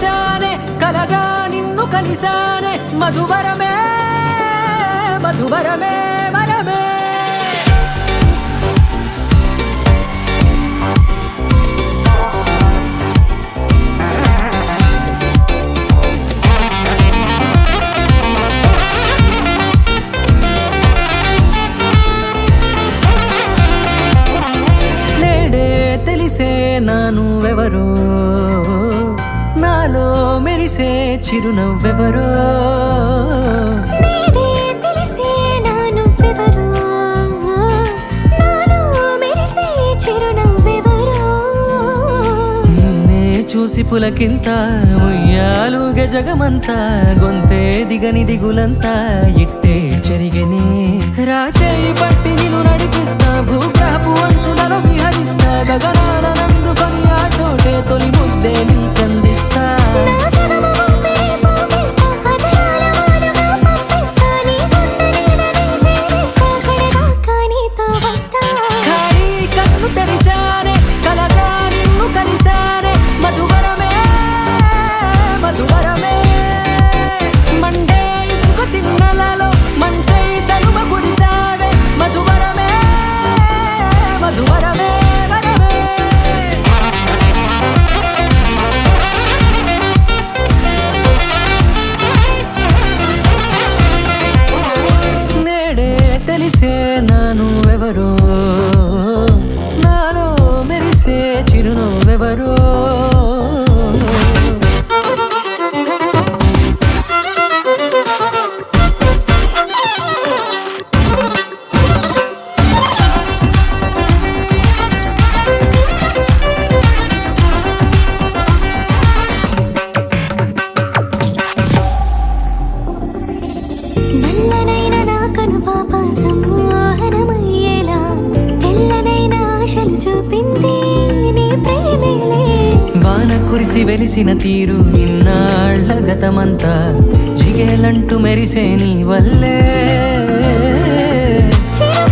తెరిచానే కలగా నిన్ను కలిసానే మధువరమే మధువరమే వరమే తెలిసే నానువెవరో నాలో మెరిసే చిరునవ్వెవరో తెలిసే నానువెవరో నాలో మెరిసే చిరునవ్వెవరో నిన్నే చూసి పులకింత ఉయ్యాలుగ జగమంతా గొంతే దిగని దిగులంతా ఇట్టే చెరిగెనే రాచేయి పట్టి నిన్ను నడిపిస్తా భూగ్రహపు అంచులలో విహరిస్తా గగనాన నందుకొని ఆ చోటే తొలి ముద్దే నీకందిస్తా ఖాళీ కన్ను తెరిచానే కలగా నిన్ను కలిసానే మధువరమే మధువరమే మండే ఇసుక తిన్నలలో మంచై చలువ కురిసావే మధువరమే మధువరమే వరమే నేడే తెలిసే నానువెవరో నాలో మెరిసే చిరునవ్వెవరో నల్లనైన నా కనుపాప సమ్మోహనమయ్యేలా తెల్లనైన ఆశలు చూపింది నీ ప్రేమేలే వాన కురిసి వెలిసిన తీరు ఇన్నాళ్ల గతమంతా జిగేలంటూ మెరిసే నీ వల్లే చిరు